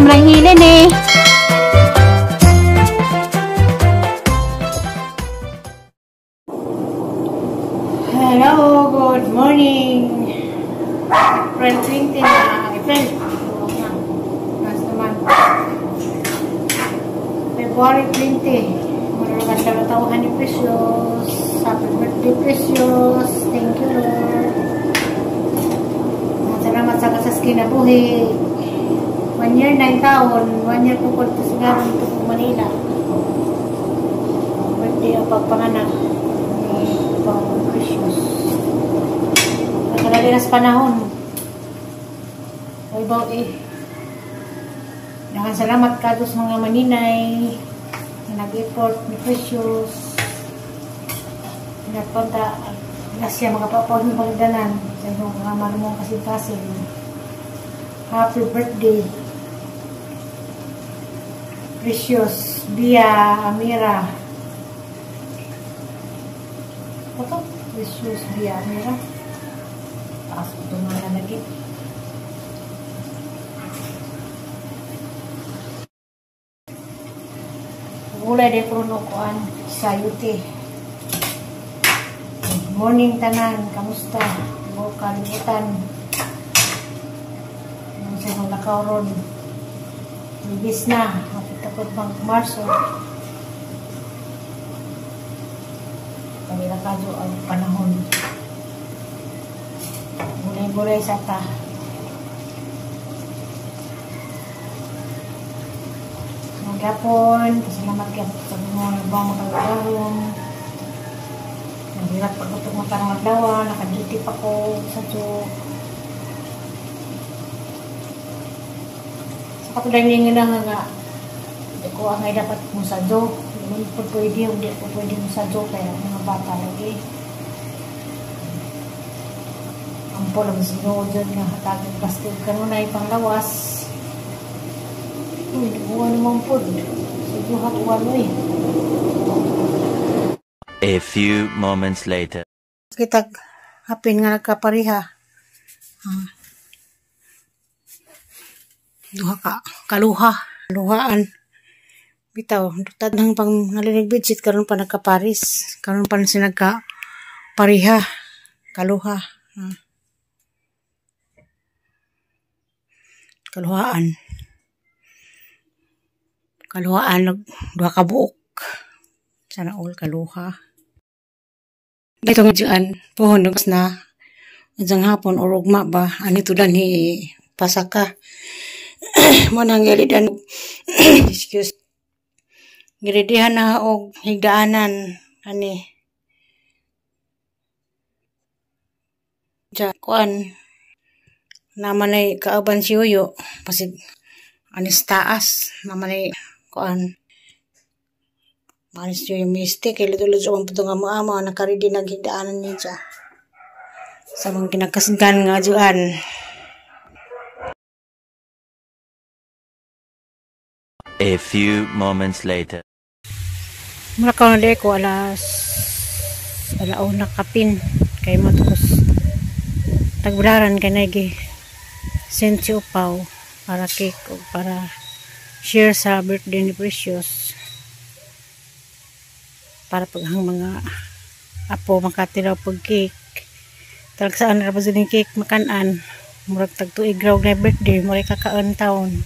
lang hilin eh. Hello, good morning. April 20 na. April. Nas naman. February 20. Marunong ka na tawahan ni Precious. Happy birthday, Precious. Thank you, Lord. Salamat sa kasas kinabuhi. 1 year, 9 taon. 1 year po ko ito sigaro dito po Manila. Birthday ang pagpanganak ni Precious. Nagkalalinas panahon. Ibaw eh. Salamat ka sa mga maninay na nag-effort ni Precious. Nagpunta na siya makapapawag ng pagdanan sa iyong mga marumong kasing-kasing. Happy birthday, Precious, Bia, Amira. Ito? Precious, Bia, Amira. Taas ito mga lagi. Ulay de pruno koan sa yuti. Good morning tanan, kamusta? Mo kalibutan. Ang sa mga kauron. Libis na, tapos bang Marso. Kanila kadyo ang panahon. Bulay-bulay sa ta. Gapon, pasalamat kayo sa mga ibang magagawin. Naghirap pagkatok makarang magdawa, nakadutip ako sa tiyo. Sa katulad niya nga nga, hindi ko ang ay dapat mo sa tiyo. Hindi po pwede mo sa tiyo, kaya mga bata lagi. Ang po lang sinuod dyan nga, hatagin plastic ka nun ay panglawas. A few moments later. Kita hapin nga nagkapariha. Duha ka kaluha, luhaan. Bitaw, tutad nang pang nalinig bidsit karon pa nagkaparis, karon pa sinagka pariha, kaluha. Kaluhaan. Kaluhaan, dua ka buok. Sana all kaluha. Dito nga dyan, pohon na, dyan hapon, or ugma ba, anito dan hi pasaka. Manang gilidan, excuse, gilidihan na og higdaanan, ani. Dyan, kuan, naman ay kaaban si Uyo, pasig, anis taas, naman ay, kuan manis yung mistake kaya luto-luto ang puto nga mo nakaridi naghigdaanan niya siya sa mga kinakasgan nga dyan. A few moments later. Mula ka na ko alauna kapin kay matukos tagbularan kay nagi send si upaw para cake o para share sa birthday ni Precious para paghang mga apo makatiraw pag cake talag saan na ba yung cake makanan murag tagtuig raw na birthday murag kakaon taon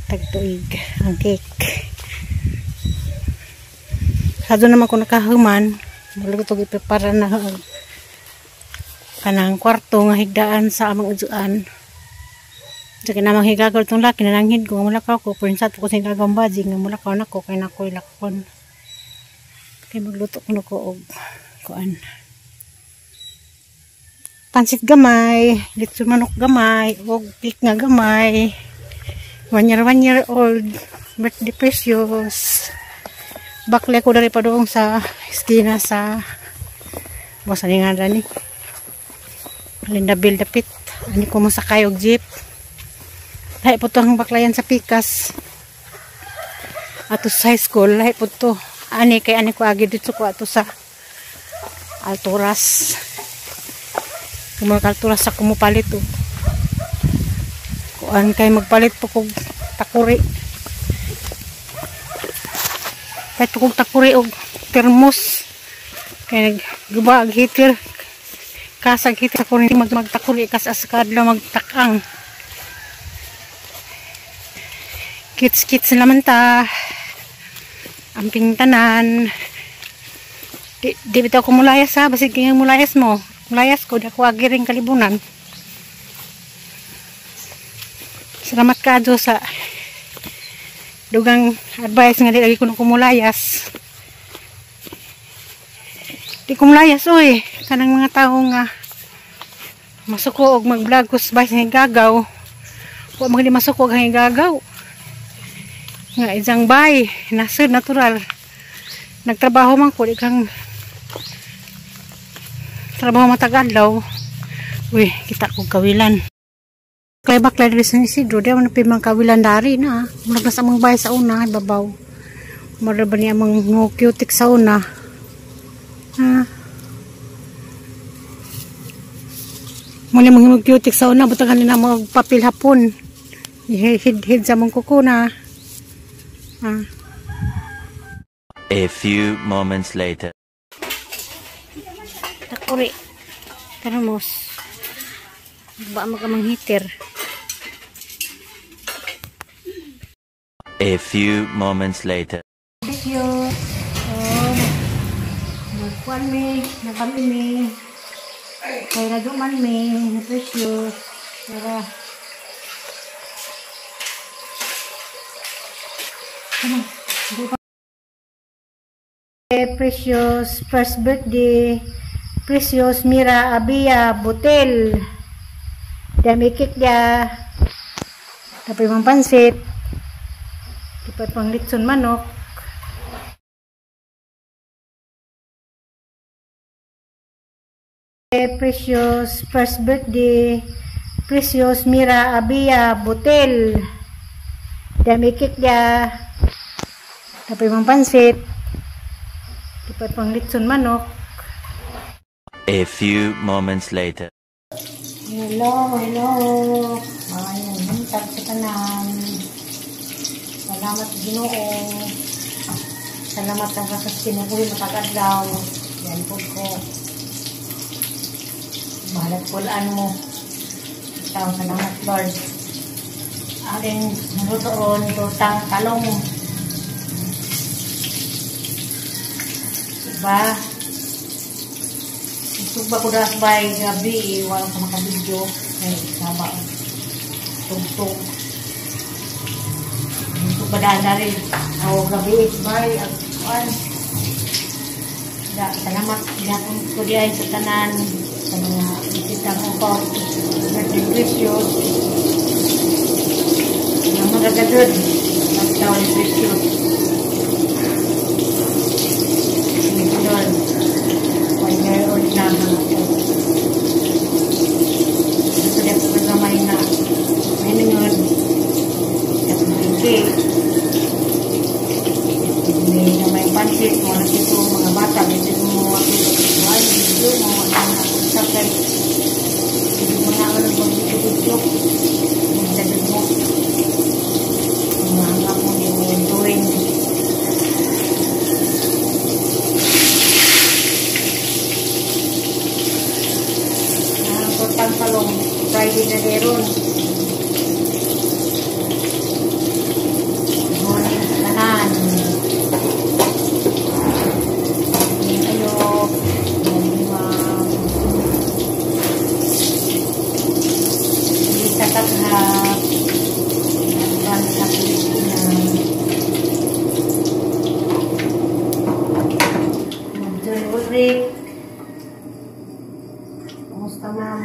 tagtuig ang cake sa doon naman ko nakahuman murag ito iprepara na kanang kwarto nga higdaan sa amang udzuan. Sige namang higagaw itong laki na nanghid ko. Mulakaw ko. Purinsat ko sa higagawang bading. Mulakaw na ko. Kaya na ko ilakon. Kaya magluto ko na ko. Og kuan. Pansit gamay. Litso manok gamay. Og cake nga gamay. 1 year old. Birthday Precious. Bakle ko dari pa doon sa eskina sa basa ni nga ni. Linda Bill dapit. Ani ko masakay og jeep. Lahi po ito ang baklayan sa Pikas. Ato sa high school. Lahi po ito. Ani kay ani ko agi dito ko ato sa Alturas. Kumag Alturas sa kumupalit o. Kuan kay magpalit po kog takuri. Kahit kung takuri o termos. Kaya nagguba ang hitir. Kasag hitir ako rin magtakuri kas askadla magtakang. Kits-kits naman ta. Amping tanan. Di bitaw ko mulayas ha. Basig kaya mulayas mo. Mulayas ko. Di ako agiring kalibunan. Salamat ka do sa dugang advice nga di lagi ko kumulayas. Di kumulayas oy. Kanang mga tao nga masuko og mag-vlog kus bay sa gagaw. Wa magdi masuko og gagaw. Nga isang bay nasud natural. Nagtrabaho man ko di kang trabaho matagadlaw. Uy, kita ko kawilan. Kaya bakla diri sa Isidro, di man pimang kawilan dari na. Murag na sa mga bahay sa una, babaw. Murag ba niya mga cutic sa una. Ha? Muna mga cutic sa una, butagan nila mga papel hapon. Hid sa mong kuko na. Ha? A few moments later. Takuri. Termos. Ba magamang heater. A few moments later. Thank you. Nagkuhan mi, nagkami mi. Kaya naduman mi, precious. Tara. Precious, first birthday. Precious Mira Abia Butel. Damikik dia. Tapi mampansit. Dapat panglitson manok. Precious first birthday. Precious Mira Abia Butel. Damikik dia. Tapi mampansit. Dapat panglitson manok. A few moments later. Hello. Ayun, hintag sa tanan. Salamat Ginoo. Salamat ang kasas kinukuhin matagadlaw. Yan po ko. Bahalat pulaan mo. Ikaw, salamat Lord. Aling narutoon, tutang talong. Diba? Sugba ko das bay gabi, wala ko makabidyo. Ay, saba. Tugtog. Padaan na rin. Ako gabi, bay, agpuan. Salamat. Gapon ko diyan sa tanan. Sa mga isitang upaw. Naging precious. Ang mga gadod. Nagtaon precious. Sinidol. Pag-ngayon na mga ito. Ito din po naman na. May nangod. At mga may namay pansit, mga nakito, mga bata, hindi mo makito, mga video, mga nakonsakay, hindi mo na ano mag-video, mga sabi mo, mga hanggang mo, hindi mo enjoying. Ang talong, Friday na meron. Kumusta ma'am?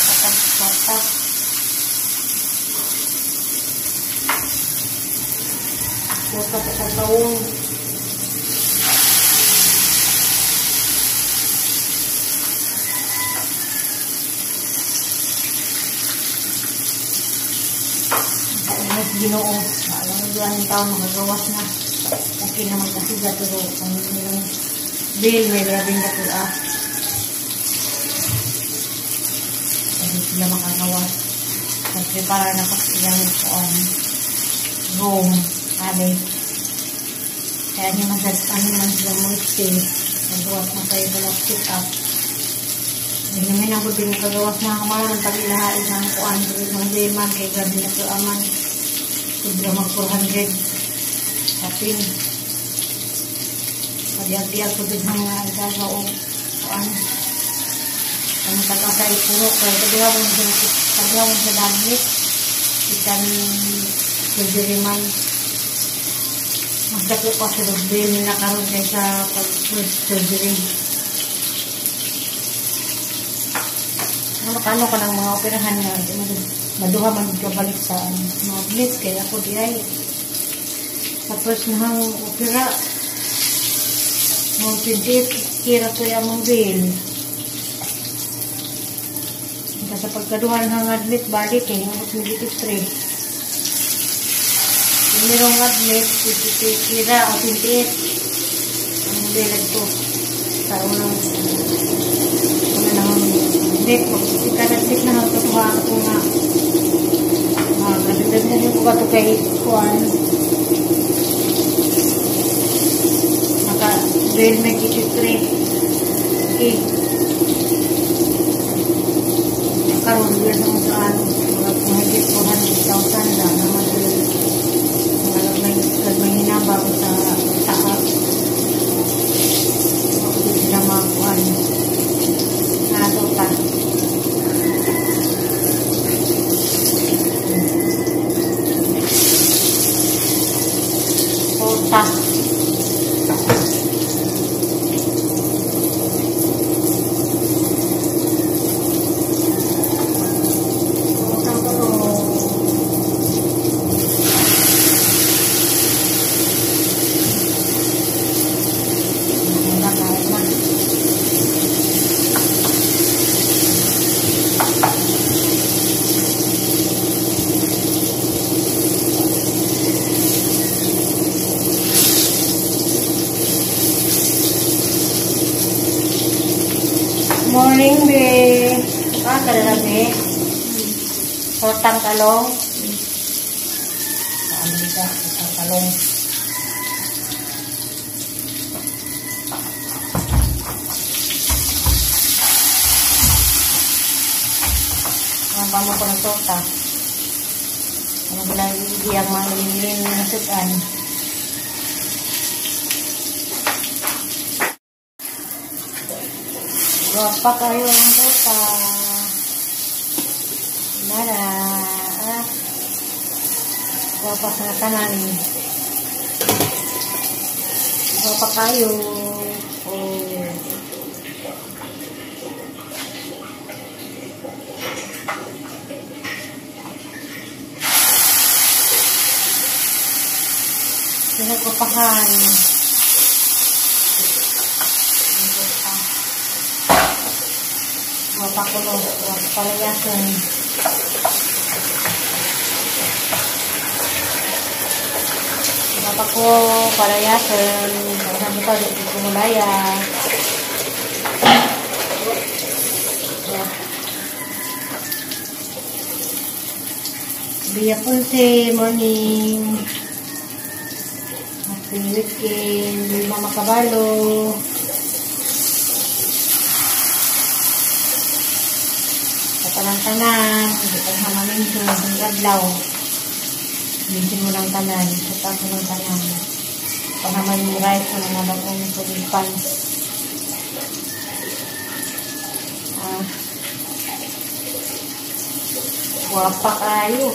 Patag-patag. Kumusta patag taong? Ginoo. Alam mo diyan yung taon magagawas na. Okay naman kasi pero kung nilang bill may grabing gatua. Kasi sila makagawas. prepare na ko silang room. Ade. Kaya niya ano man sila mo exchange. Nagawas na kayo balak sit up. Hindi namin ako din kagawas na kamalan pag ilahain ng kuan ng dayman kay grabe na ito aman. Sobra mag 400. Kapin. Pag-iag-iag ko din mga gagaw o kuan. Ang taga-sa ipuro kaya tagawang sa dagit. Ikan surgery man. Mas dako pa sa rugbil na karoon kaysa pag-surgery. Ano ka ng mga operahan na maduha man balik sa mga blitz kaya ako di ay. Tapos nahang opera mga 28 kira ko yung mga bill. Sa pagkaduhan ng admit balik eh, yung 23. Yung merong admit, kira o 28. Ang bilag ko. Sa unang admit. Pagkita nag-admit na ang katuhaan ko nga. Magagdag na rin ko ba ito kay Juan. Naka-bill may 23. Okay. Karoon din ang saan mga higit 400,000 na naman may hinabang sa taas hindi sila makuhan natutan kota morning, be. Kada na, be. Sortang talong. Saan dito? Sortang talong. Ang pamo ko ng sorta. Ano ba lang yung mga nililin na sudan. Guwapa kayo ang tota. Nara. Guwapa sa tanan. Guwapa kayo. Oh. Pinagpapahan. Guwapa ko no. Guwapa palayasan. Guwapa ko palayasan. Sabi ko, di ko mulaya. Biya po si morning. Happy weekend. Di mama kabalo. Tanan, hindi ka hamamin ko ng gadlaw. Binsin mo ng tanan, satan mo ng tanan. Panaman mo rice mo ng nabagong tulipan. Guwapa kayo.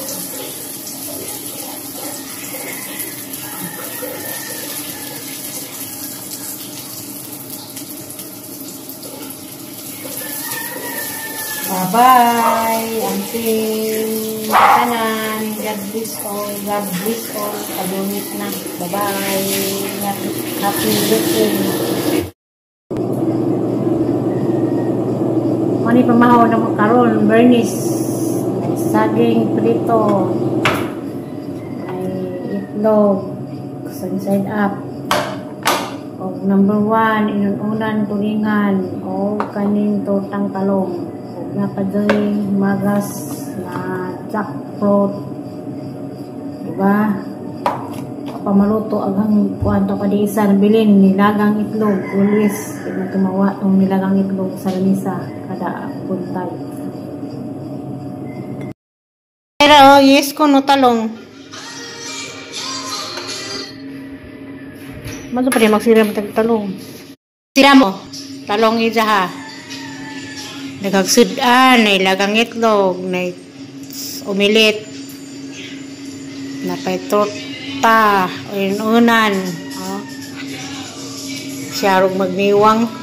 Bye-bye. Until kanan. God bless all. God bless all. Kadunit na. Bye-bye. Happy weekend. Mani pamahaw na makaroon. Bernice. Saging prito. Ay itlog. Side up. O number 1. Inununan tulingan. O kanin tortang talong. Napadali magas na jackfruit. Diba? Pamaluto agang kuanto pa di isa bilin nilagang itlog. Always tumawa tong nilagang itlog sa lamisa kada puntay. Pero yes ko no talong. Maso pa rin magsiram tag talong. Sira mo talong ija ha. Nagagsudan, nilagang itlog, umilit. Napay torta, unan. Siyarog magniwang.